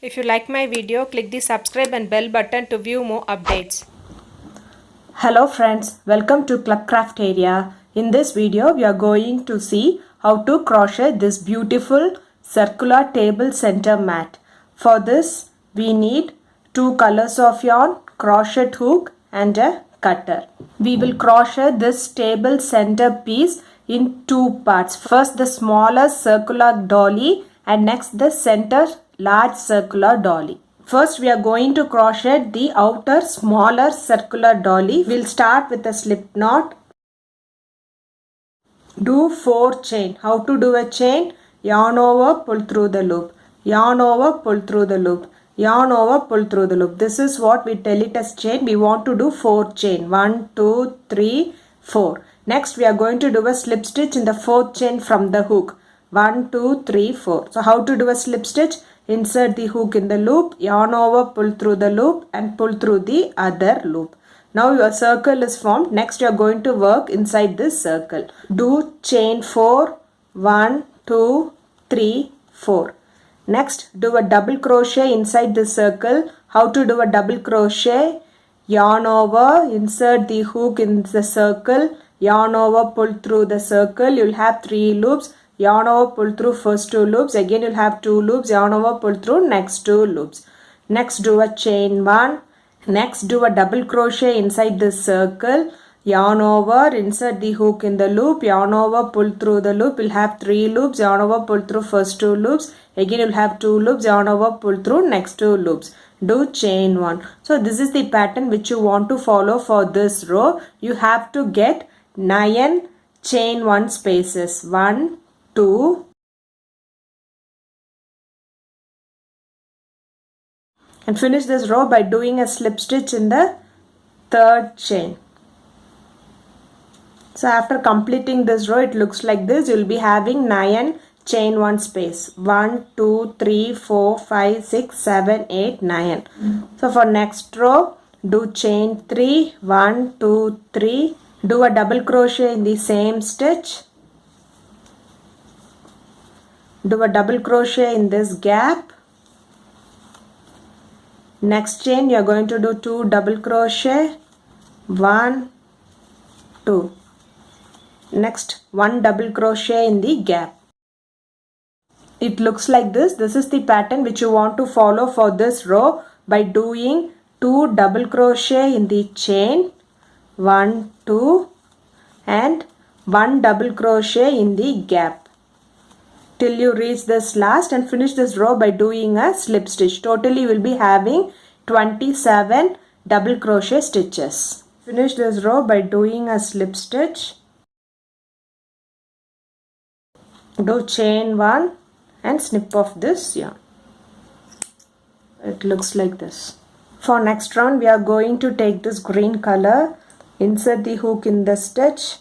If you like my video, click the subscribe and bell button to view more updates. Hello friends, welcome to Clubcraft area. In this video, we are going to see how to crochet this beautiful circular table center mat. For this, we need two colors of yarn, crochet hook and a cutter. We will crochet this table center piece in two parts. First the smaller circular dolly and next the center large circular dolly. First we are going to crochet the outer smaller circular dolly. We'll start with a slip knot. Do 4 chain. How to do a chain? Yarn over, pull through the loop. Yarn over, pull through the loop. Yarn over, pull through the loop. This is what we tell it as chain. We want to do 4 chain. 1, 2, 3, 4. Next we are going to do a slip stitch in the 4th chain from the hook. 1, 2, 3, 4. So how to do a slip stitch? Insert the hook in the loop, yarn over, pull through the loop and pull through the other loop. Now your circle is formed. Next you are going to work inside this circle. Do chain 4, 1, 2, 3, 4. Next do a double crochet inside this circle. How to do a double crochet? Yarn over, insert the hook in the circle, yarn over, pull through the circle. You'll have 3 loops. Yarn over, pull through first 2 loops. Again you'll have 2 loops. Yarn over, pull through next 2 loops. Next do a chain 1. Next do a double crochet inside this circle. Yarn over, insert the hook in the loop. Yarn over, pull through the loop. You'll have 3 loops. Yarn over, pull through first 2 loops. Again you'll have 2 loops. Yarn over, pull through next 2 loops. Do chain 1. So this is the pattern which you want to follow for this row. You have to get 9 chain 1 spaces. 1, 2, and finish this row by doing a slip stitch in the 3rd chain. So after completing this row, it looks like this. You will be having 9 chain 1 space. 1, 2, 3, 4, 5, 6, 7, 8, 9. So for next row, do chain 3, 1, 2, 3. Do a double crochet in the same stitch. Do a double crochet in this gap. Next chain you are going to do 2 double crochet. 1, 2. Next 1 double crochet in the gap. It looks like this. This is the pattern which you want to follow for this row by doing 2 double crochet in the chain. 1, 2 and 1 double crochet in the gap till you reach this last and finish this row by doing a slip stitch. Totally you will be having 27 double crochet stitches. Finish this row by doing a slip stitch. Do chain 1 and snip off this yarn. It looks like this. For next round we are going to take this green color. Insert the hook in the stitch.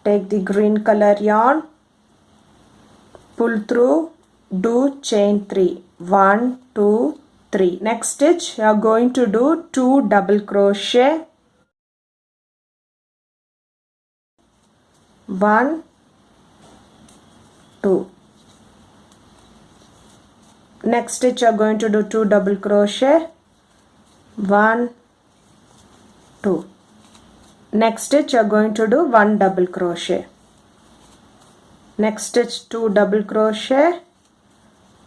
Take the green color yarn. Pull through, do chain 3. 1, 2, 3. Next stitch you are going to do 2 double crochet. 1, 2. Next stitch you are going to do 2 double crochet. 1, 2. Next stitch you are going to do 1 double crochet. Next stitch 2 double crochet.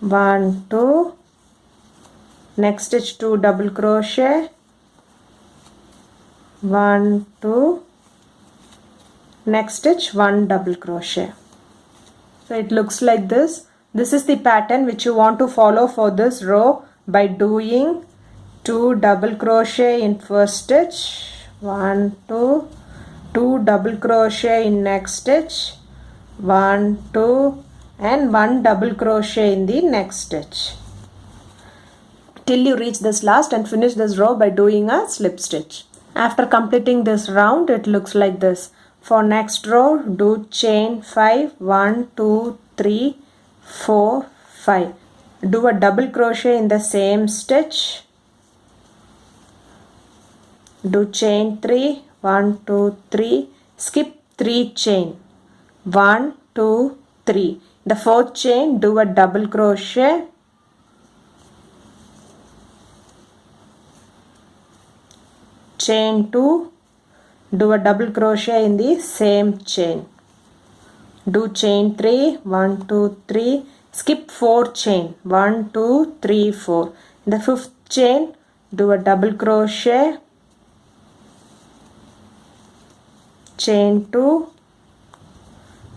1, 2. Next stitch 2 double crochet. 1, 2. Next stitch 1 double crochet. So it looks like this. This is the pattern which you want to follow for this row by doing 2 double crochet in first stitch. 1, 2. 2 double crochet in next stitch. 1, 2 and 1 double crochet in the next stitch till you reach this last and finish this row by doing a slip stitch. After completing this round, it looks like this. For next row, do chain 5. 1, 2, 3, 4, 5. Do a double crochet in the same stitch. Do chain 3. 1, 2, 3. Skip 3 chain. 1, 2, 3. The 4th chain do a double crochet. chain 2, do a double crochet in the same chain, do chain 3, 1 2 3, skip 4 chain, 1 2 3 4. In the fifth chain, do a double crochet, chain 2,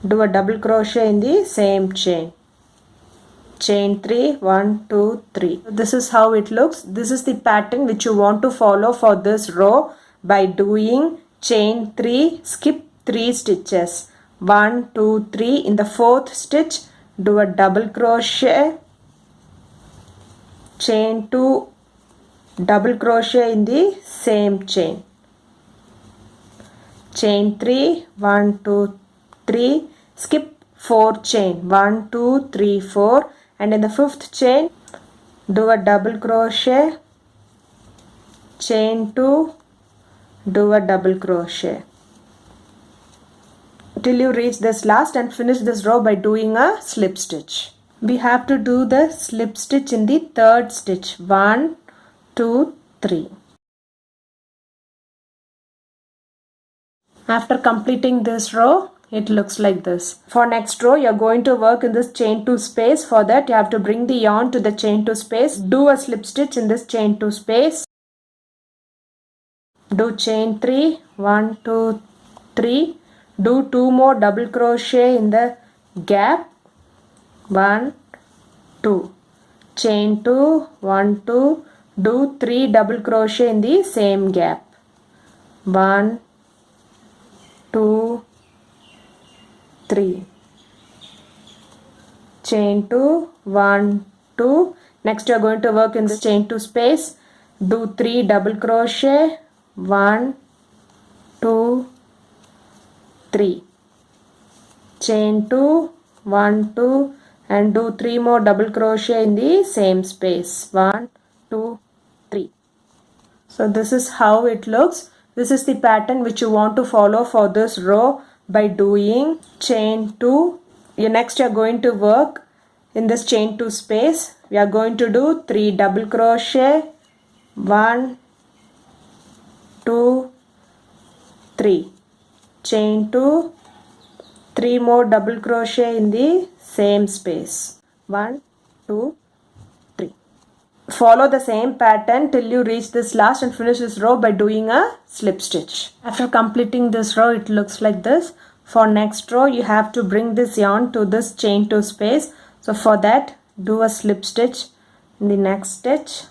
do a double crochet in the same chain, chain 3, 1 2 3. This is how it looks. This is the pattern which you want to follow for this row by doing chain 3, skip 3 stitches, 1 2 3. In the fourth stitch, do a double crochet, chain 2, double crochet in the same chain, chain 3, 1 2 3, skip 4 chain, 1 2 3 4. And in the fifth chain, do a double crochet, chain 2, do a double crochet till you reach this last and finish this row by doing a slip stitch. We have to do the slip stitch in the third stitch, 1 2 3. After completing this row, it looks like this. For next row, you are going to work in this chain 2 space. For that, you have to bring the yarn to the chain 2 space, do a slip stitch in this chain 2 space, do chain 3, 1 2 3, do 2 more double crochet in the gap, 1 2, chain 2, 1 2, do 3 double crochet in the same gap, 1 2 3, chain 2, 1 2. Next you are going to work in this chain 2 space, do 3 double crochet, 1 2 3, chain 2, 1 2, and do 3 more double crochet in the same space, 1 2 3. So this is how it looks. This is the pattern which you want to follow for this row by doing chain 2. Next you are going to work in this chain 2 space. We are going to do 3 double crochet, 1 2 3, chain 2, 3 more double crochet in the same space, 1 2 3. Follow the same pattern till you reach this last and finish this row by doing a slip stitch. After completing this row, it looks like this. For next row, you have to bring this yarn to this chain 2 space. So for that, do a slip stitch in the next stitch,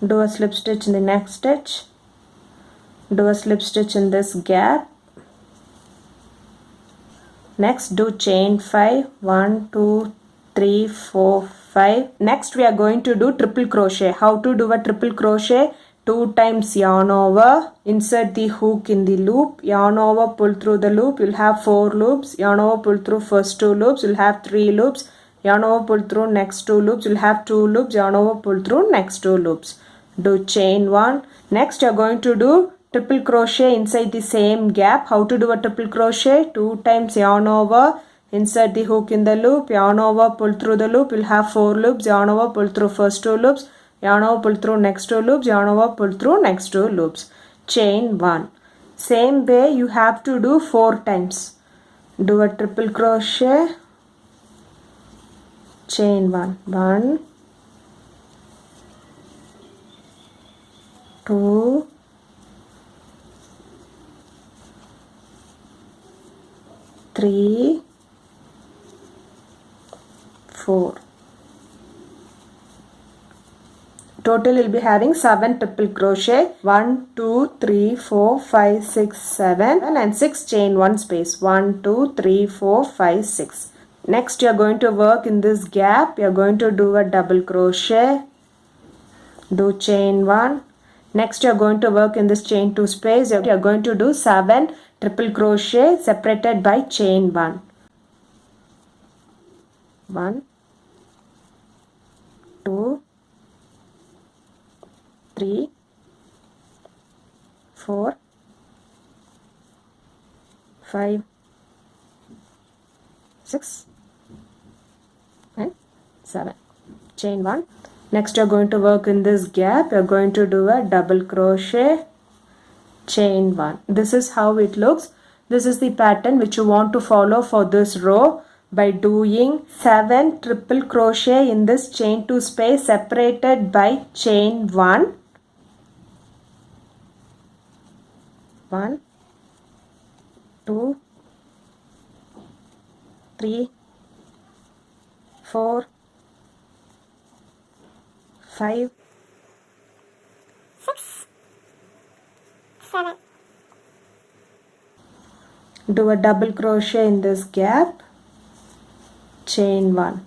do a slip stitch in the next stitch, do a slip stitch in this gap. Next, do chain 5, 1 2 3 4 5. Next we are going to do triple crochet. How to do a triple crochet? 2 times yarn over, insert the hook in the loop, yarn over, pull through the loop, you'll have 4 loops, yarn over, pull through first 2 loops, you'll have 3 loops, yarn over, pull through next 2 loops, you'll have 2 loops, yarn over, pull through next 2 loops. Do chain 1. Next you are going to do triple crochet inside the same gap. How to do a triple crochet? 2 times yarn over, insert the hook in the loop, yarn over, pull through the loop, you'll have 4 loops, yarn over, pull through first 2 loops, yarn over, pull through next 2 loops, yarn over, pull through next 2 loops. Chain 1. Same way you have to do 4 times. Do a triple crochet, chain 1, 1 2 3 4. Total you'll be having 7 triple crochet, 1 2 3 4 5 6 7 and 6 chain 1 space, 1 2 3 4 5 6. Next you are going to work in this gap. You are going to do a double crochet, do chain 1. Next you are going to work in this chain 2 space. You are going to do 7 triple crochet separated by chain 1. 1 2 3 4 5 6 and 7. Chain 1, Next you're going to work in this gap. You're going to do a double crochet, chain 1. This is how it looks. This is the pattern which you want to follow for this row by doing 7 triple crochet in this chain 2 space separated by chain 1. 1, 2, 3, 4, 5, 6, 7. Do a double crochet in this gap, chain 1.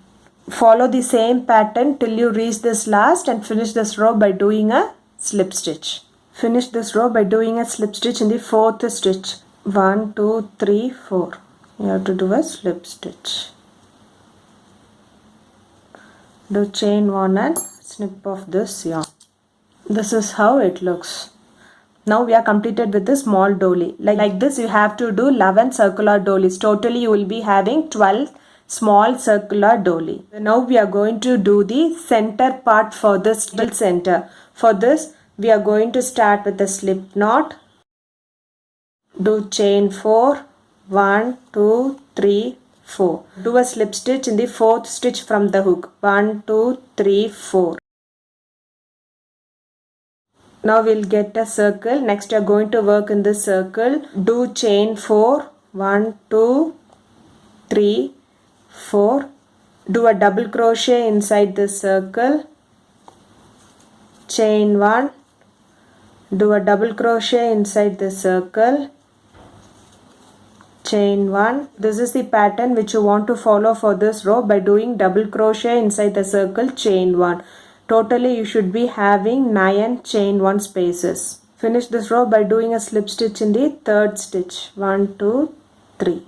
Follow the same pattern till you reach this last and finish this row by doing a slip stitch. Finish this row by doing a slip stitch in the 4th stitch. 1, 2, 3, 4. You have to do a slip stitch. Do chain 1 and snip off this yarn. This is how it looks. Now we are completed with the small dolly. Like this you have to do 11 circular dollies. Totally you will be having 12 small circular dolly. Now we are going to do the center part for this center. For this we are going to start with a slip knot. Do chain 4. 1, 2, 3, 4. Do a slip stitch in the 4th stitch from the hook. 1, 2, 3, 4. Now we'll get a circle. Next you are going to work in this circle. Do chain 4. 1, 2, 3, 4. Do a double crochet inside this circle. Chain 1. Do a double crochet inside the circle. Chain 1. This is the pattern which you want to follow for this row by doing double crochet inside the circle, chain 1. Totally you should be having 9 chain 1 spaces. Finish this row by doing a slip stitch in the 3rd stitch. 1, 2, 3.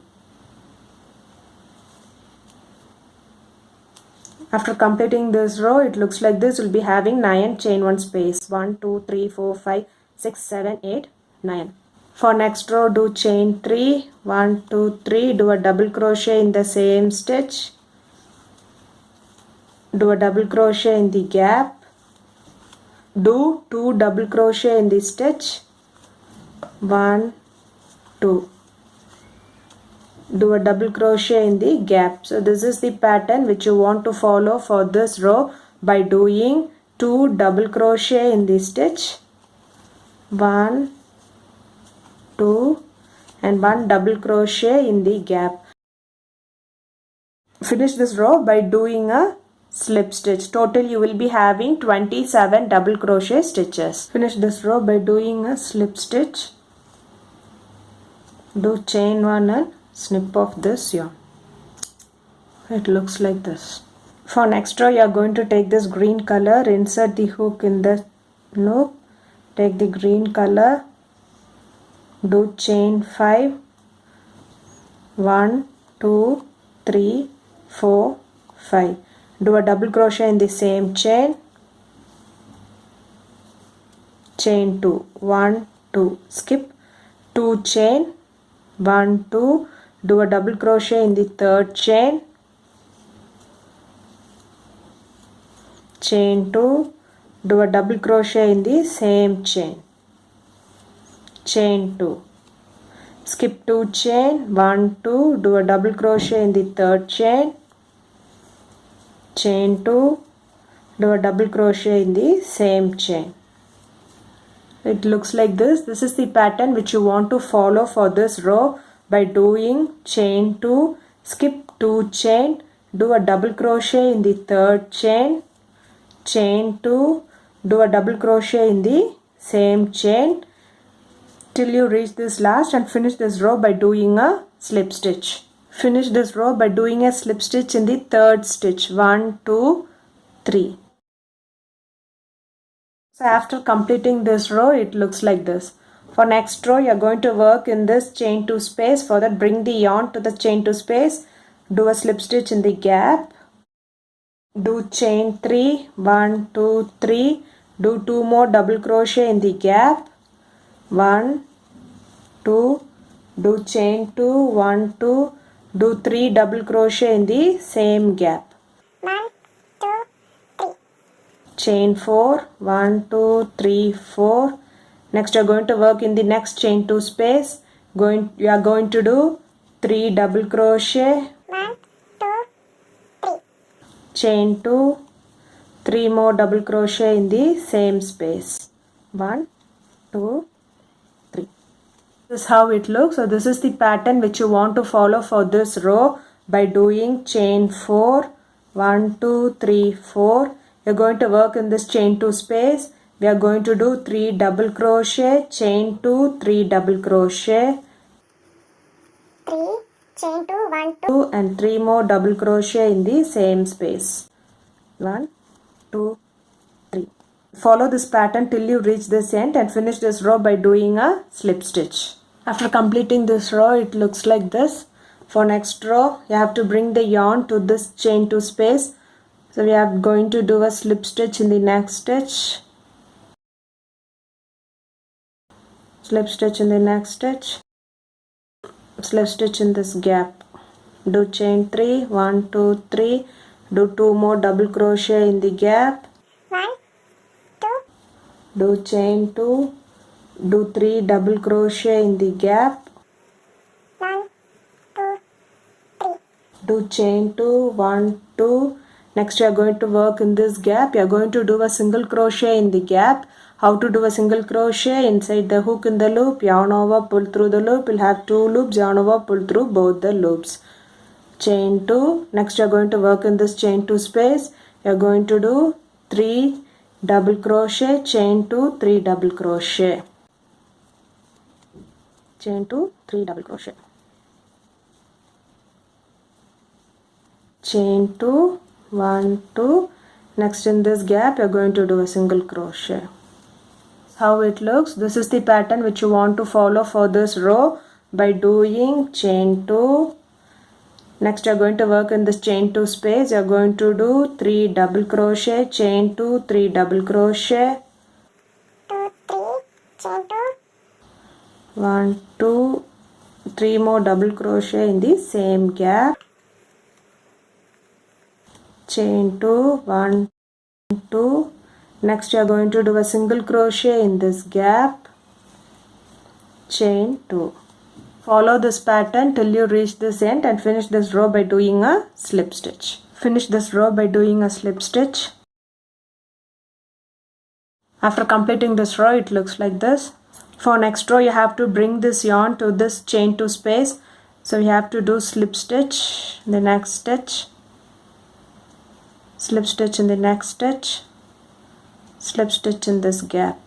After completing this row, it looks like this. You'll be having 9 chain 1 space. 1, 2, 3, 4, 5, 6, 7, 8, 9. For next row, do chain 3. 1, 2, 3. Do a double crochet in the same stitch. Do a double crochet in the gap. Do 2 double crochet in the stitch. 1, 2. Do a double crochet in the gap. So this is the pattern which you want to follow for this row by doing 2 double crochet in the stitch. 1, 2 and 1 double crochet in the gap. Finish this row by doing a slip stitch. Total you will be having 27 double crochet stitches. Finish this row by doing a slip stitch. Do chain 1 and snip off this yarn. It looks like this. For next row you are going to take this green color, insert the hook in the loop, take the green color, do chain 5, 1, 2, 3, 4, 5. Do a double crochet in the same chain. Chain 2. 1, 2. Skip 2 chain. 1, 2. Do a double crochet in the 3rd chain. Chain 2. Do a double crochet in the same chain. Chain 2. Skip 2 chain. 1, 2. Do a double crochet in the 3rd chain. Chain 2. Do a double crochet in the same chain. It looks like this. This is the pattern which you want to follow for this row by doing chain 2, skip 2 chain, do a double crochet in the 3rd chain, chain 2, do a double crochet in the same chain till you reach this last and finish this row by doing a slip stitch. Finish this row by doing a slip stitch in the 3rd stitch. 1, 2, 3. So after completing this row, it looks like this. For next row, you are going to work in this chain 2 space. For that, bring the yarn to the chain 2 space. Do a slip stitch in the gap. Do chain 3. 1, 2, 3. Do 2 more double crochet in the gap. 1, 2. Do chain 2. 1, 2. Do 3 double crochet in the same gap. 1, 2, 3. chain 4, 1, 2, 3, 4. Next you are going to work in the next chain 2 space. You are going to do 3 double crochet, 1, 2, 3. chain 2, 3 more double crochet in the same space. 1, 2, 3. This is how it looks. So this is the pattern which you want to follow for this row by doing chain 4, 1, 2, 3, 4. You're going to work in this chain 2 space. We are going to do 3 double crochet, chain 2, 3 double crochet, 3, chain 2, 1, 2. 2 and 3 more double crochet in the same space. 1, 2, 3. Follow this pattern till you reach this end and finish this row by doing a slip stitch. After completing this row, it looks like this. For next row, you have to bring the yarn to this chain 2 space. So we are going to do a slip stitch in the next stitch. Slip stitch in the next stitch. Slip stitch in this gap. Do chain 3, 1, 2, 3. Do 2 more double crochet in the gap. 1, 2. Do chain 2. Do 3 double crochet in the gap. 1, 2, 3. Do chain 2, 1, 2. Next you are going to work in this gap. You are going to do a single crochet in the gap. How to do a single crochet? Inside the hook in the loop, yarn over, pull through the loop. You'll have 2 loops, yarn over, pull through both the loops. Chain 2. Next you are going to work in this chain 2 space. You are going to do 3 double crochet, chain 2, 3 double crochet. Chain 2, 3 double crochet. Chain 2, 1, 2. Next in this gap you are going to do a single crochet. How it looks. This is the pattern which you want to follow for this row by doing chain 2. Next you are going to work in this chain 2 space. You are going to do 3 double crochet, chain 2, 3 double crochet, 2, 3, chain 2. 1, 2, 3 more double crochet in the same gap. Chain 2, 1, 2. Next you are going to do a single crochet in this gap. Chain 2. Follow this pattern till you reach this end and finish this row by doing a slip stitch. Finish this row by doing a slip stitch. After completing this row, it looks like this. For next row, you have to bring this yarn to this chain 2 space. So you have to do slip stitch in the next stitch, slip stitch in the next stitch, slip stitch in this gap.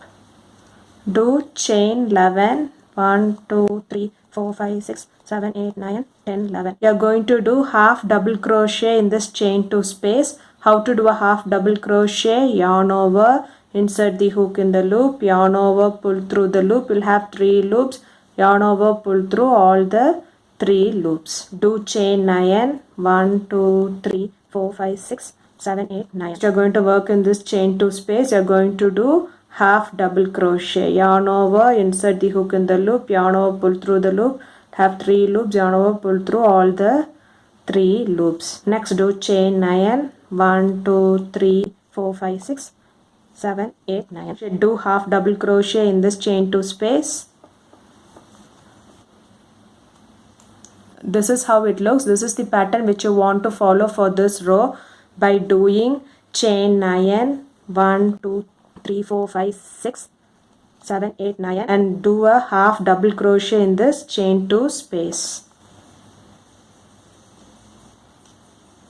Do chain 11, 1, 2, 3, 4, 5, 6, 7, 8, 9, 10, 11. You are going to do half double crochet in this chain 2 space. How to do a half double crochet? Yarn over, insert the hook in the loop, yarn over, pull through the loop. You'll have 3 loops, yarn over, pull through all the 3 loops. Do chain 9, 1, 2, 3, 4, 5, 6, 7, 8, 9. You're going to work in this chain 2 space. You're going to do half double crochet, yarn over, insert the hook in the loop, yarn over, pull through the loop, have 3 loops, yarn over, pull through all the 3 loops. Next do chain 9, 1, 2, 3, 4, 5, 6, 7, 8, 9. Do half double crochet in this chain 2 space. This is how it looks. This is the pattern which you want to follow for this row by doing chain 9, 1, 2, 3, 4, 5, 6, 7, 8, 9 and do a half double crochet in this chain 2 space.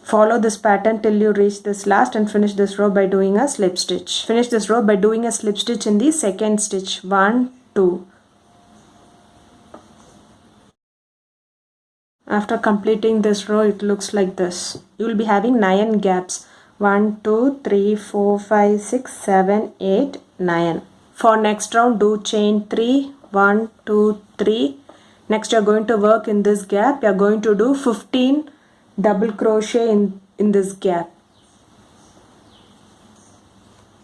Follow this pattern till you reach this last and finish this row by doing a slip stitch. Finish this row by doing a slip stitch in the second stitch. 1, 2. After completing this row, it looks like this. You will be having 9 gaps. 1, 2, 3, 4, 5, 6, 7, 8, 9. For next round, do chain 3, 1, 2, 3. Next, you are going to work in this gap. You are going to do 15 double crochet in this gap.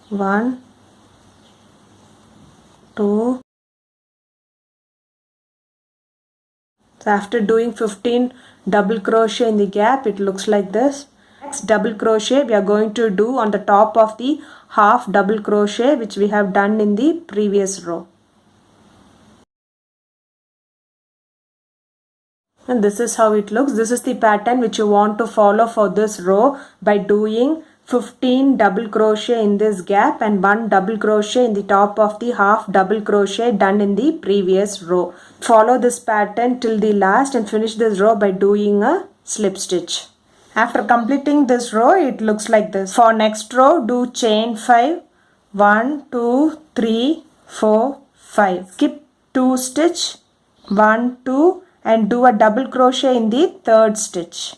1, 2. So after doing 15 double crochet in the gap, it looks like this. next double crochet we are going to do on the top of the half double crochet which we have done in the previous row. And this is how it looks. This is the pattern which you want to follow for this row by doing 15 double crochet in this gap and 1 double crochet in the top of the half double crochet done in the previous row. Follow this pattern till the last and finish this row by doing a slip stitch. After completing this row, it looks like this. For next row, do chain 5. 1, 2, 3, 4, 5. Skip 2 stitch. 1, 2 and do a double crochet in the third stitch.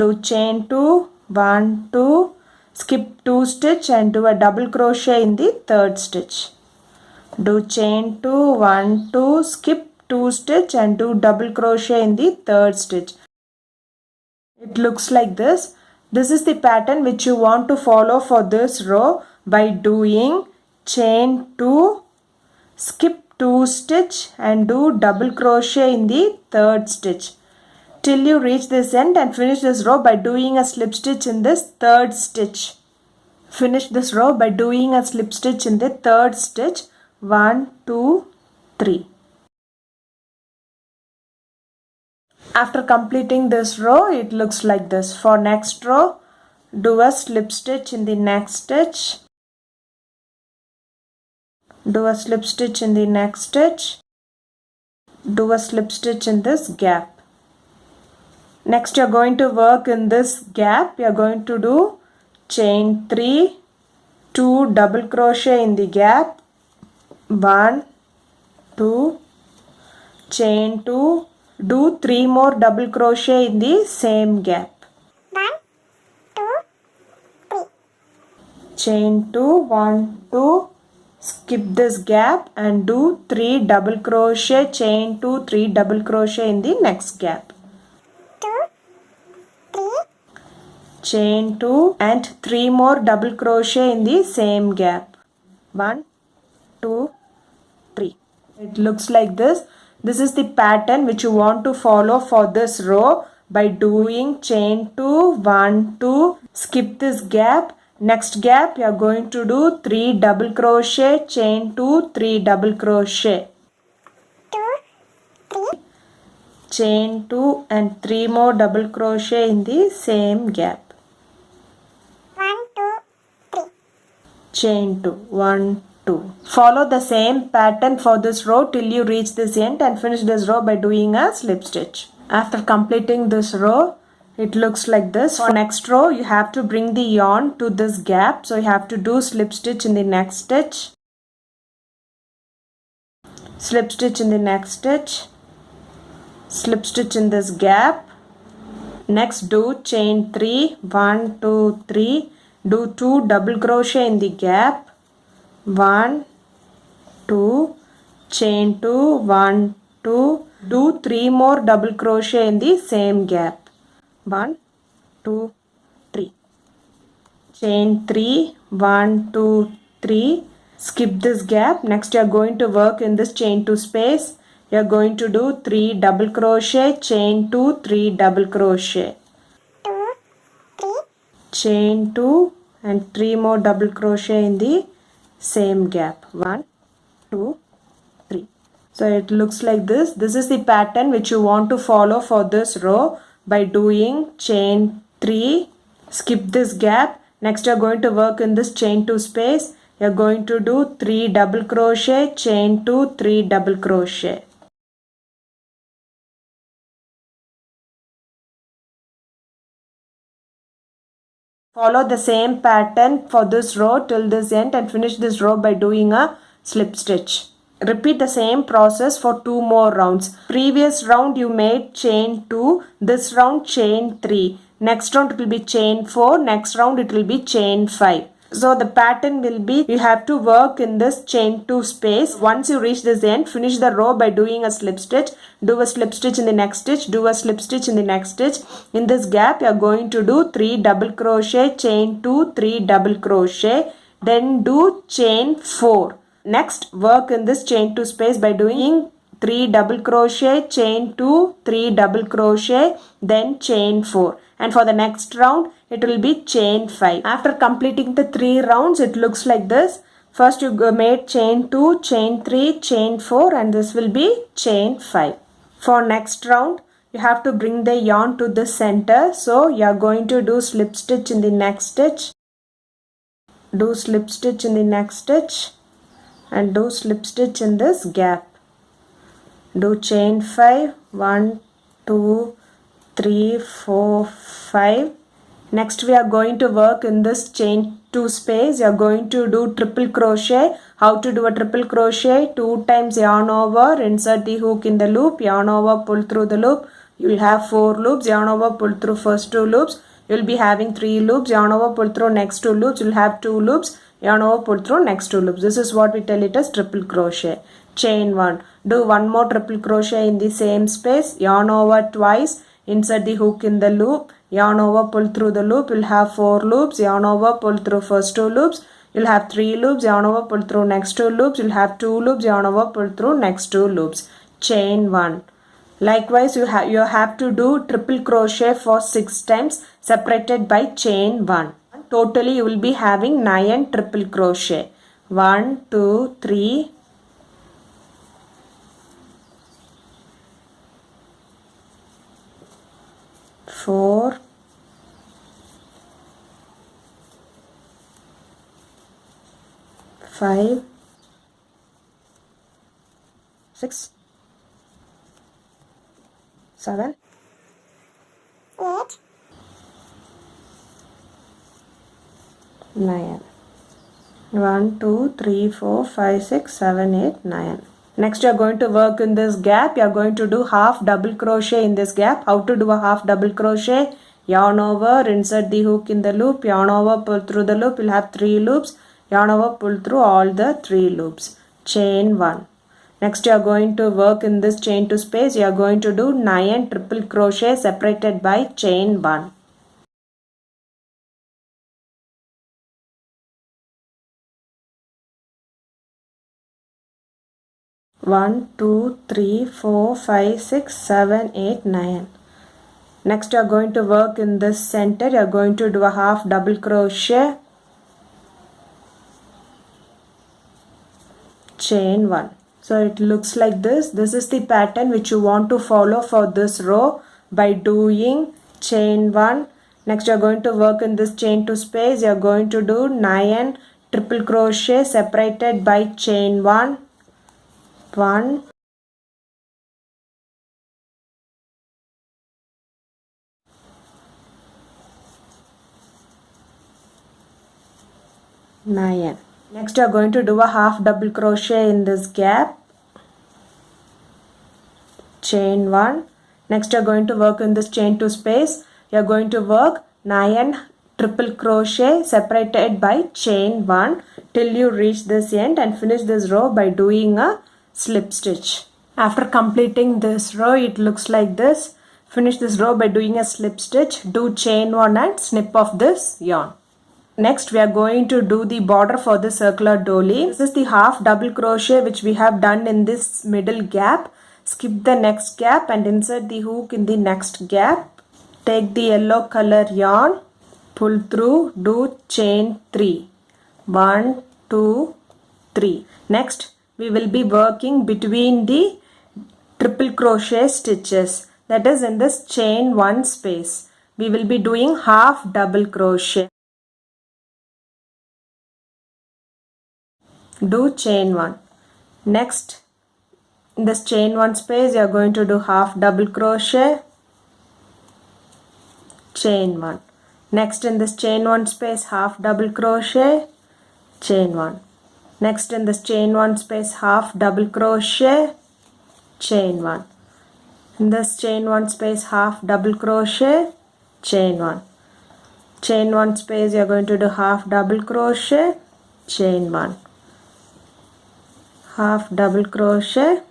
Do chain 2. 1, 2. Skip 2 stitch and do a double crochet in the third stitch. Do chain 2. 1, 2. Skip 2 stitch and do double crochet in the third stitch. It looks like this. This is the pattern which you want to follow for this row by doing chain 2, skip 2 stitch and do double crochet in the third stitch till you reach this end and finish this row by doing a slip stitch in this third stitch. Finish this row by doing a slip stitch in the third stitch. 1, 2, 3. After completing this row, it looks like this. For next row, do a slip stitch in the next stitch. Do a slip stitch in the next stitch. Do a slip stitch in this gap. Next, you are going to work in this gap. You are going to do chain 3, 2 double crochet in the gap. 1, 2, chain 2. Do 3 more double crochet in the same gap. 1, 2, 3. Chain 2, 1, 2. Skip this gap and do 3 double crochet, chain 2, 3 double crochet in the next gap. 2, 3. Chain 2 and 3 more double crochet in the same gap. 1, 2, 3. It looks like this. This is the pattern which you want to follow for this row by doing chain 2, 1, 2, skip this gap. Next gap you are going to do 3 double crochet, chain 2, 3 double crochet. 2, 3. Chain 2 and 3 more double crochet in the same gap. 1, 2, 3. Chain 2, 1, 2. Follow the same pattern for this row till you reach this end and finish this row by doing a slip stitch. After completing this row, it looks like this. For next row, you have to bring the yarn to this gap. So you have to do slip stitch in the next stitch. Slip stitch in the next stitch. Slip stitch in this gap. Next do chain 3, 1, 2, 3. Do 2 double crochet in the gap. 1, 2, chain 2, 1, 2. Do 3 more double crochet in the same gap. 1, 2, 3. Chain 3, 1, 2, 3. Skip this gap. Next you are going to work in this chain 2 space. You are going to do 3 double crochet, chain 2, 3 double crochet. 2, 3. Chain 2 and 3 more double crochet in the same gap. 1, 2, 3. So it looks like this. This is the pattern which you want to follow for this row by doing chain 3, skip this gap. Next you are going to work in this chain 2 space. You are going to do 3 double crochet, chain 2, 3 double crochet. Follow the same pattern for this row till this end and finish this row by doing a slip stitch. Repeat the same process for 2 more rounds. Previous round you made chain 2, this round chain 3. Next round it will be chain 4, next round it will be chain 5. So the pattern will be, you have to work in this chain 2 space. Once you reach this end, finish the row by doing a slip stitch. Do a slip stitch in the next stitch. Do a slip stitch in the next stitch. In this gap, you are going to do 3 double crochet, chain 2, 3 double crochet. Then do chain 4. Next, work in this chain 2 space by doing 3 double crochet, chain 2, 3 double crochet, then chain 4. And for the next round, it will be chain 5. After completing the 3 rounds, it looks like this. First you made chain 2, chain 3, chain 4, and this will be chain 5. For next round, you have to bring the yarn to the center. So you are going to do slip stitch in the next stitch. Do slip stitch in the next stitch and do slip stitch in this gap. Do chain 5, 1, 2, 3, 4, 5. Next we are going to work in this chain 2 space. You are going to do triple crochet. How to do a triple crochet? 2 times yarn over, insert the hook in the loop, yarn over, pull through the loop. You will have 4 loops, yarn over, pull through first 2 loops. You will be having 3 loops, yarn over, pull through next 2 loops. You will have 2 loops, yarn over, pull through next 2 loops. This is what we tell it as triple crochet. Chain 1. Do one more triple crochet in the same space, yarn over twice, insert the hook in the loop, yarn over, pull through the loop. You'll have 4 loops, yarn over, pull through first 2 loops. You'll have 3 loops, yarn over, pull through next 2 loops. You'll have 2 loops, yarn over, pull through next 2 loops. Chain 1. Likewise, you have to do triple crochet for 6 times separated by chain 1. Totally, you will be having 9 triple crochet. 1, 2, 3, 4, 5, 6, 7, 8, 9. 1, 2, 3, 4, 5, 6, 7, 8, 9. Next you are going to work in this gap. You are going to do half double crochet in this gap. How to do a half double crochet? Yarn over, insert the hook in the loop, yarn over, pull through the loop. You'll have 3 loops, yarn over, pull through all the 3 loops. Chain 1. Next you are going to work in this chain 2 space. You are going to do 9 triple crochet separated by chain 1. One, 2, 3, 4, 5, 6, 7, 8, 9. Next you are going to work in this center. You are going to do a half double crochet, chain 1. So it looks like this. This is the pattern which you want to follow for this row by doing chain 1. Next you are going to work in this chain 2 space. You are going to do 9 triple crochet separated by chain 1. 1, 9. Next you are going to do a half double crochet in this gap, chain 1. Next you are going to work in this chain 2 space. You are going to work 9 triple crochet separated by chain 1 till you reach this end and finish this row by doing a slip stitch. After completing this row, it looks like this. Finish this row by doing a slip stitch. Do chain 1 and snip off this yarn. Next we are going to do the border for the circular dolly. This is the half double crochet which we have done in this middle gap. Skip the next gap and insert the hook in the next gap. Take the yellow color yarn, pull through, do chain 3. 1, 2, 3. Next we will be working between the triple crochet stitches, that is in this chain 1 space. We will be doing half double crochet. Do chain 1. Next in this chain 1 space you are going to do half double crochet, chain 1. Next in this chain 1 space half double crochet, chain 1. Next in this chain 1 space half double crochet, chain 1. In this chain 1 space half double crochet, chain 1. Chain 1 space you are going to do half double crochet, chain 1. Half double crochet,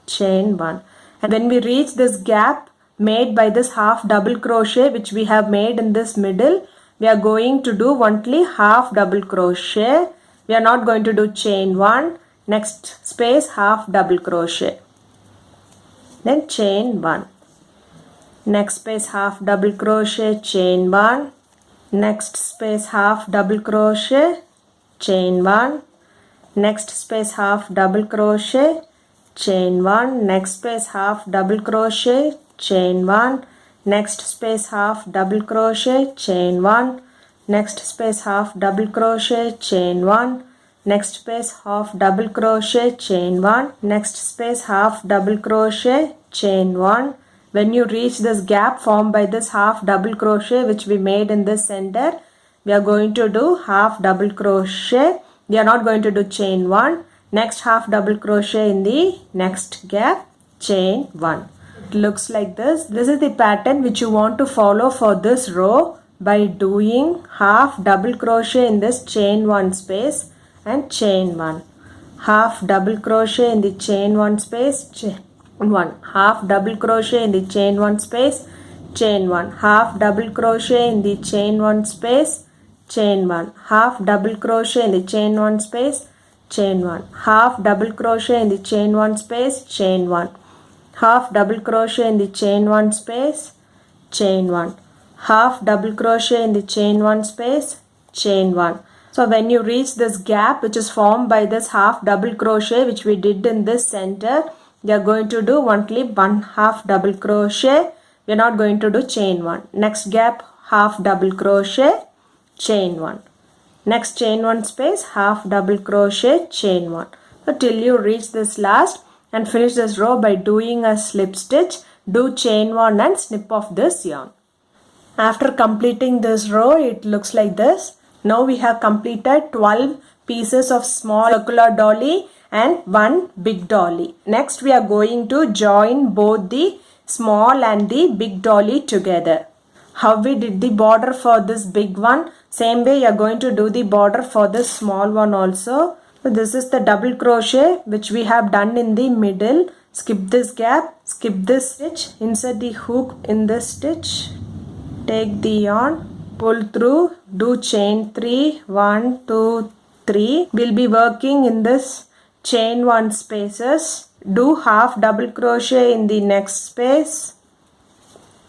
chain 1. And when we reach this gap made by this half double crochet which we have made in this middle, we are going to do only half double crochet. We are not going to do chain 1. Next space half double crochet. then chain 1. Next space half double crochet, chain 1. Next space half double crochet, chain 1. Next space half double crochet, chain 1. Next space half double crochet, chain 1. Next space half double crochet, chain 1. Next space half double crochet, chain 1. Next space half double crochet, chain 1. Next space half double crochet, chain 1. When you reach this gap formed by this half double crochet which we made in this center, we are going to do half double crochet. We are not going to do chain 1. Next half double crochet in the next gap, chain 1. It looks like this. This is the pattern which you want to follow for this row by doing half double crochet in this chain 1 space and chain 1. Half double crochet in the chain 1 space, chain 1. Half double crochet in the chain 1 space, chain 1. Half double crochet in the chain 1 space, chain 1. Half double crochet in the chain 1 space, chain 1. Half double crochet in the chain 1 space, chain 1. Half double crochet in the chain 1 space, chain 1. Half double crochet in the chain 1 space, chain 1. So when you reach this gap which is formed by this half double crochet which we did in this center, we are going to do only one half double crochet. We are not going to do chain 1. Next gap half double crochet, chain 1. Next chain 1 space half double crochet, chain 1. So till you reach this last and finish this row by doing a slip stitch, do chain 1 and snip off this yarn. After completing this row, it looks like this. Now we have completed 12 pieces of small circular dolly and one big dolly. Next we are going to join both the small and the big dolly together. How we did the border for this big one, same way you are going to do the border for this small one also. So this is the double crochet which we have done in the middle. Skip this gap, skip this stitch, insert the hook in this stitch, take the yarn, pull through, do chain 3, 1, 2, 3. We'll be working in this chain 1 spaces. Do half double crochet in the next space,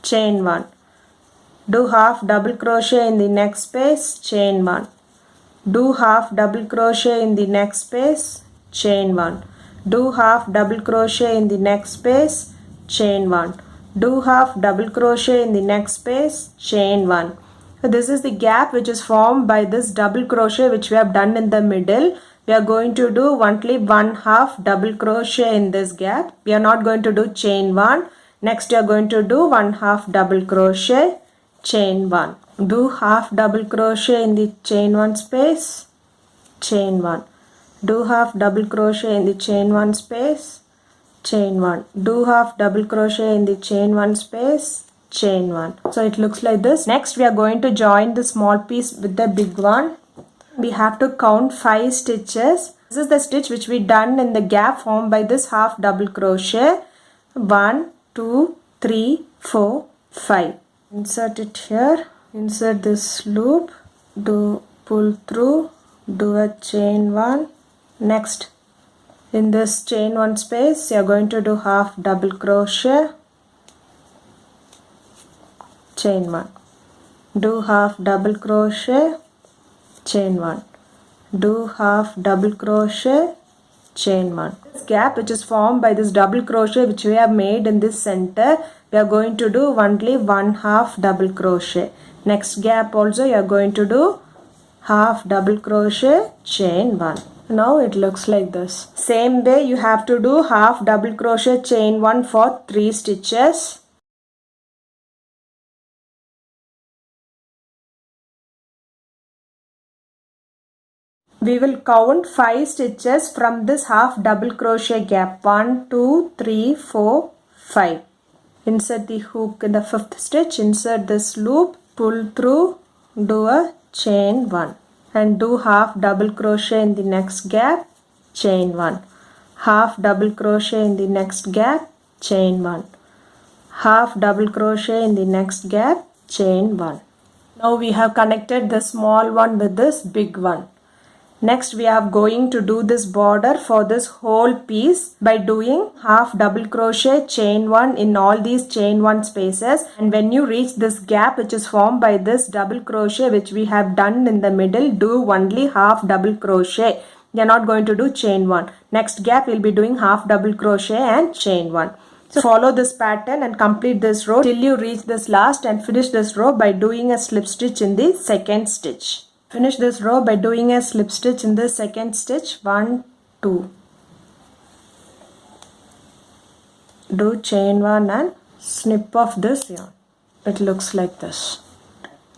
chain 1. Do half double crochet in the next space, chain 1. Do half double crochet in the next space, chain 1. Do half double crochet in the next space, chain 1. Do half double crochet in the next space, chain 1. So this is the gap which is formed by this double crochet which we have done in the middle. We are going to do only one half double crochet in this gap. We are not going to do chain 1. Next we are going to do one half double crochet, chain 1. Do half double crochet in the chain 1 space, chain 1. Do half double crochet in the chain 1 space, chain 1. Do half double crochet in the chain 1 space, chain 1. So it looks like this. Next we are going to join the small piece with the big one. We have to count 5 stitches. This is the stitch which we done in the gap formed by this half double crochet. 1, 2, 3, 4, 5. Insert it here. Insert this loop. Do pull through. Do a chain 1. Next, in this chain 1 space, you are going to do half double crochet. Chain 1. Do half double crochet, chain 1. Do half double crochet, chain 1. This gap which is formed by this double crochet which we have made in this center, we are going to do only one half double crochet. Next gap also you are going to do half double crochet, chain 1. Now it looks like this. Same way you have to do half double crochet, chain 1 for 3 stitches. We will count 5 stitches from this half double crochet gap. 1, 2, 3, 4, 5. Insert the hook in the 5th stitch. Insert this loop. Pull through. Do a chain 1. And do half double crochet in the next gap. Chain 1. Half double crochet in the next gap. Chain 1. Half double crochet in the next gap. Chain 1. Now we have connected the small one with this big one. Next we are going to do this border for this whole piece by doing half double crochet, chain 1 in all these chain 1 spaces, and when you reach this gap which is formed by this double crochet which we have done in the middle, do only half double crochet. We are not going to do chain 1. Next gap we will be doing half double crochet and chain 1. So follow this pattern and complete this row till you reach this last and finish this row by doing a slip stitch in the second stitch. Finish this row by doing a slip stitch in the second stitch. 1, 2. Do chain 1 and snip off this yarn. It looks like this.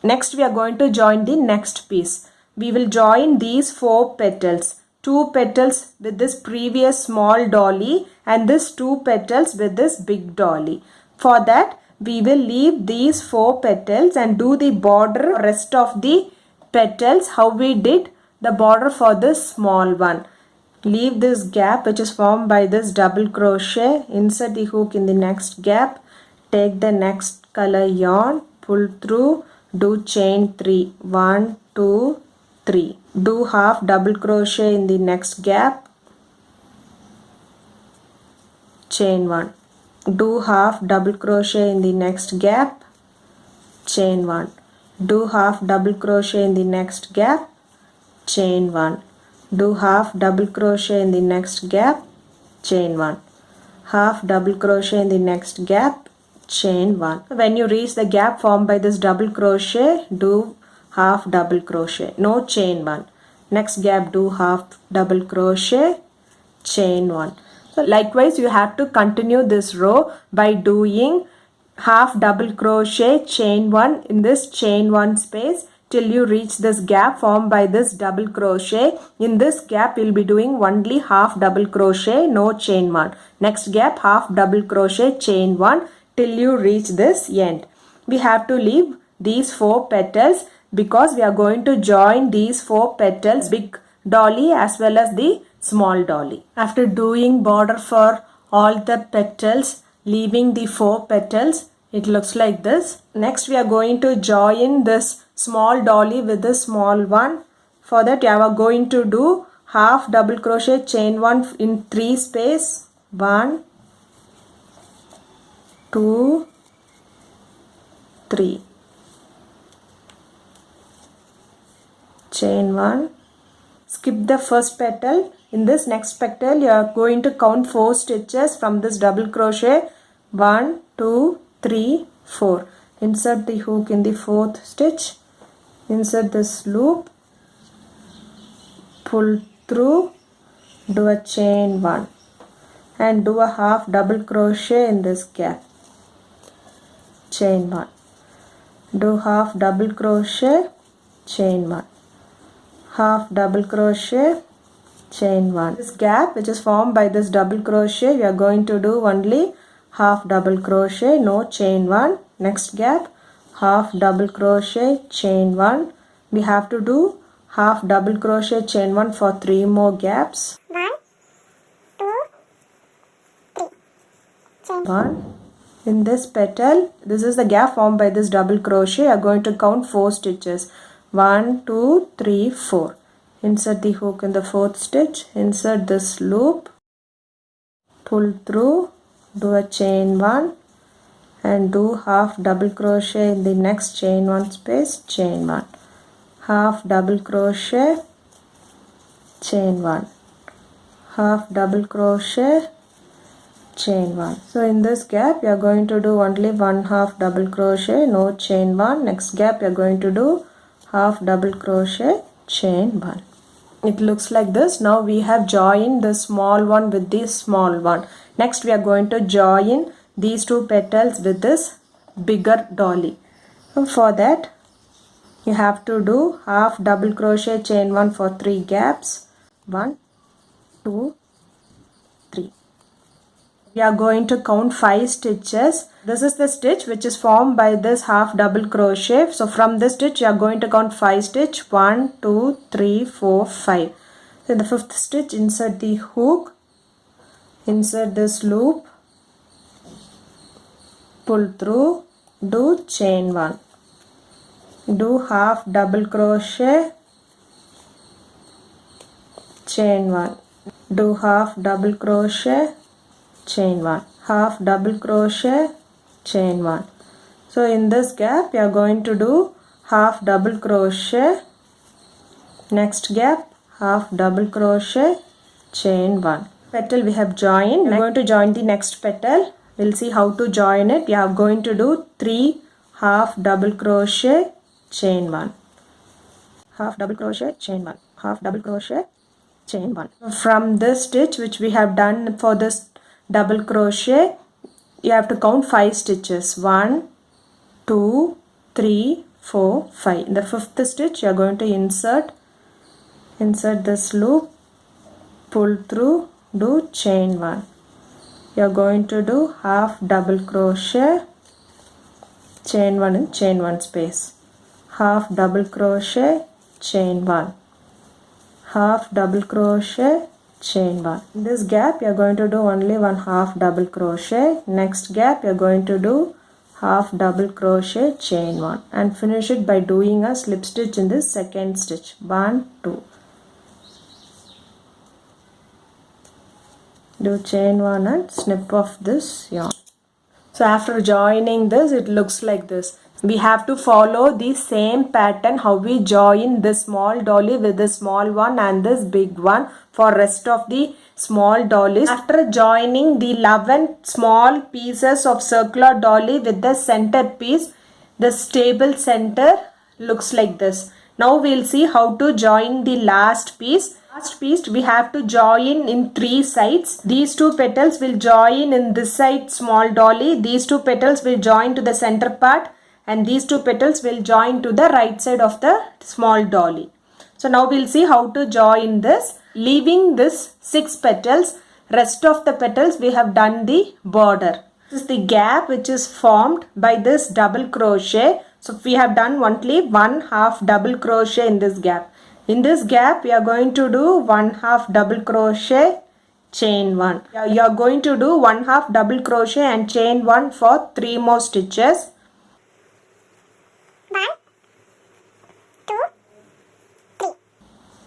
Next we are going to join the next piece. We will join these 4 petals. 2 petals with this previous small dolly and this 2 petals with this big dolly. For that we will leave these 4 petals and do the border rest of the petals how we did the border for this small one. Leave this gap which is formed by this double crochet, insert the hook in the next gap, take the next color yarn, pull through, do chain 3, 1, 2, 3. Do half double crochet in the next gap, chain 1. Do half double crochet in the next gap, chain 1. Do half double crochet in the next gap, chain 1. Do half double crochet in the next gap, chain 1. Half double crochet in the next gap, chain 1. When you reach the gap formed by this double crochet, do half double crochet, no chain 1. Next gap do half double crochet, chain 1. So likewise you have to continue this row by doing half double crochet, chain 1 in this chain 1 space till you reach this gap formed by this double crochet. In this gap you will be doing only half double crochet, no chain 1. Next gap half double crochet, chain 1 till you reach this end. We have to leave these 4 petals because we are going to join these 4 petals, big dolly as well as the small dolly. After doing border for all the petals, leaving the 4 petals, it looks like this. Next we are going to join this small dolly with the small one. For that you are going to do half double crochet, chain 1 in 3 space, 1, 2, 3. Chain 1. Skip the first petal. In this next petal you are going to count 4 stitches from this double crochet. 1, 2, 3, 4. Insert the hook in the 4th stitch. Insert this loop. Pull through. Do a chain 1. And do a half double crochet in this gap. Chain 1. Do half double crochet. Chain 1. Half double crochet, chain 1. This gap which is formed by this double crochet, we are going to do only half double crochet, no chain 1. Next gap, half double crochet, chain 1. We have to do half double crochet, chain 1 for 3 more gaps. 1, 2, 3. Chain 1. In this petal, this is the gap formed by this double crochet. We are going to count 4 stitches. 1, 2, 3, 4. Insert the hook in the 4th stitch. Insert this loop. Pull through. Do a chain 1. And do half double crochet in the next chain 1 space. Chain 1. Half double crochet. Chain 1. Half double crochet. Chain 1. So in this gap we are going to do only 1 half double crochet, no chain 1. Next gap we are going to do half double crochet, chain 1. It looks like this. Now we have joined the small one with this small one. Next we are going to join these 2 petals with this bigger dolly. So for that you have to do half double crochet, chain 1 for 3 gaps. 1, 2, 3. We are going to count 5 stitches. This is the stitch which is formed by this half double crochet. So from this stitch you are going to count 5 stitch. 1, 2, 3, 4, 5. So in the 5th stitch insert the hook. Insert this loop. Pull through. Do chain 1. Do half double crochet. chain 1, do half double crochet, chain 1, half double crochet, chain 1. So in this gap you are going to do half double crochet, next gap half double crochet, chain 1. Petal we have joined. We are going to join the next petal. We'll see how to join it. We are going to do 3 half double crochet, chain 1, half double crochet, chain 1, half double crochet, chain 1. From this stitch which we have done for this double crochet, you have to count 5 stitches. 1, 2, 3, 4, 5. In the 5th stitch you are going to insert this loop, pull through, do chain 1. You are going to do half double crochet, chain 1 in chain 1 space, half double crochet, chain 1, half double crochet, chain 1. In this gap you are going to do only one half double crochet. Next gap you are going to do half double crochet, chain 1, and finish it by doing a slip stitch in this second stitch. 1, 2. Do chain 1 and snip off this yarn. So after joining this, it looks like this. We have to follow the same pattern how we join this small dolly with the small one and this big one for rest of the small dollies. After joining the 11 small pieces of circular dolly with the center piece, the stable center looks like this. Now we'll see how to join the last piece. Last piece we have to join in 3 sides. These 2 petals will join in this side small dolly. These 2 petals will join to the center part, and these 2 petals will join to the right side of the small dolly. So now we'll see how to join this. Leaving this 6 petals, rest of the petals we have done the border. This is the gap which is formed by this double crochet. So we have done only one half double crochet in this gap. In this gap we are going to do one half double crochet, chain 1. You are going to do one half double crochet and chain 1 for 3 more stitches. 1, 2, 3.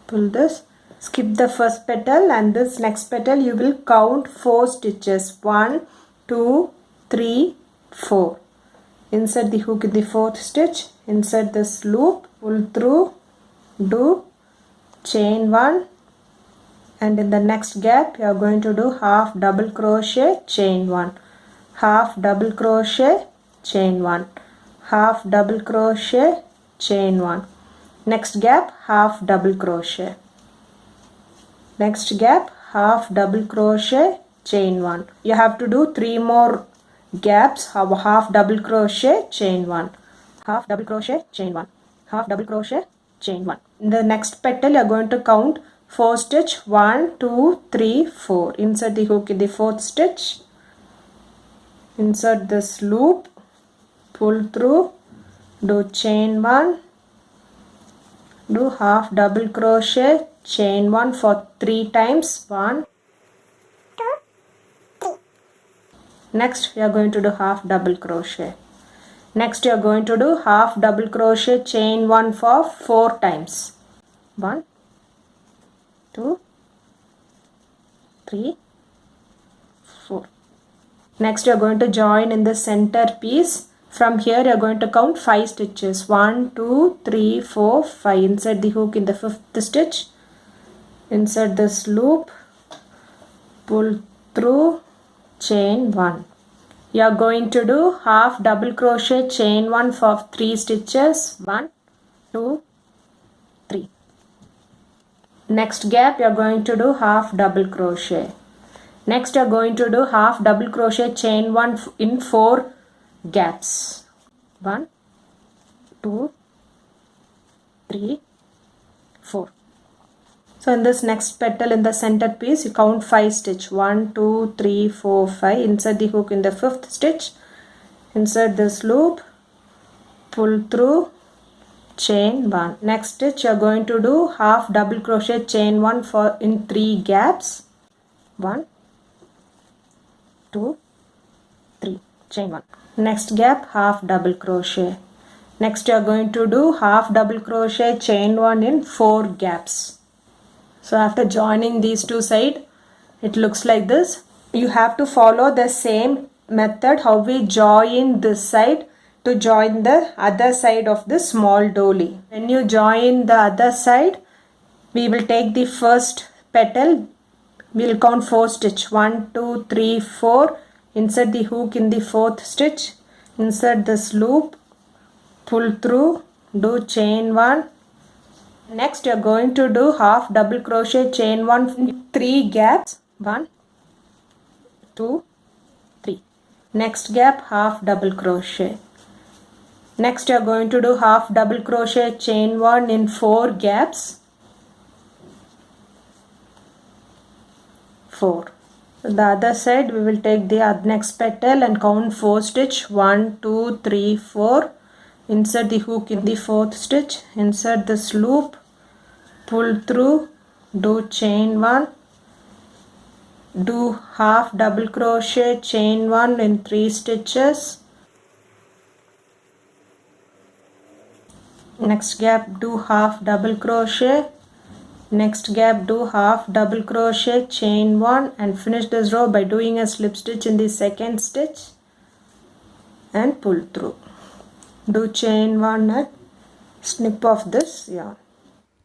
Pull this, skip the first petal, and this next petal you will count 4 stitches. 1, 2, 3, 4. Insert the hook in the 4th stitch, insert this loop, pull through, do chain 1, and in the next gap you are going to do half double crochet, chain 1, half double crochet, chain 1, half double crochet, chain 1. Next gap half double crochet, next gap half double crochet, chain 1. You have to do 3 more gaps of half double crochet, chain 1, half double crochet, chain 1, half double crochet, chain 1. In the next petal you are going to count 4 stitch. 1, 2, 3, 4. Insert the hook in the 4th stitch, insert this loop, pull through, do chain 1, do half double crochet, chain 1 for 3 times. 1, 2, 3. next we are going to do half double crochet. Next you are going to do half double crochet, chain 1 for 4 times. 1, 2, 3, 4. Next you are going to join in the center piece. From here you are going to count 5 stitches. 1, 2, 3, 4, 5. Insert the hook in the 5th stitch, insert this loop, pull through, chain 1. You are going to do half double crochet, chain 1 for 3 stitches. 1, 2, 3. Next gap you are going to do half double crochet. Next you are going to do half double crochet, chain 1 in 4 gaps. 1, 2, 3, 4. So in this next petal in the center piece you count 5 stitch. 1, 2, 3, 4, 5. Insert the hook in the 5th stitch, insert this loop, pull through, chain 1. Next stitch you are going to do half double crochet, chain 1 for in 3 gaps. 1, 2, 3, chain 1. Next gap half double crochet. Next you are going to do half double crochet, chain 1 in 4 gaps. So after joining these two sides, it looks like this. You have to follow the same method how we join this side to join the other side of the small dolly. When you join the other side, we will take the first petal. We will count 4 stitch. 1, 2, 3, 4. Insert the hook in the 4th stitch. Insert this loop. Pull through. Do chain 1. Next you are going to do half double crochet chain 1, 3 gaps. 1, 2, 3. Next gap half double crochet. Next you are going to do half double crochet chain 1 in 4 gaps. 4. The other side we will take the next petal and count 4 stitch. 1, 2, 3, 4. Insert the hook in the 4th stitch. Insert this loop. Pull through. Do chain 1. Do half double crochet chain 1 in 3 stitches. Next gap do half double crochet. Next gap do half double crochet chain 1 and finish this row by doing a slip stitch in the 2nd stitch and pull through. Do chain 1 and snip off this yarn.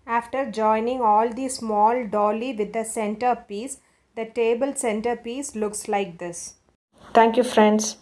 After joining all the small dolly with the center piece, the table center piece looks like this. Thank you friends.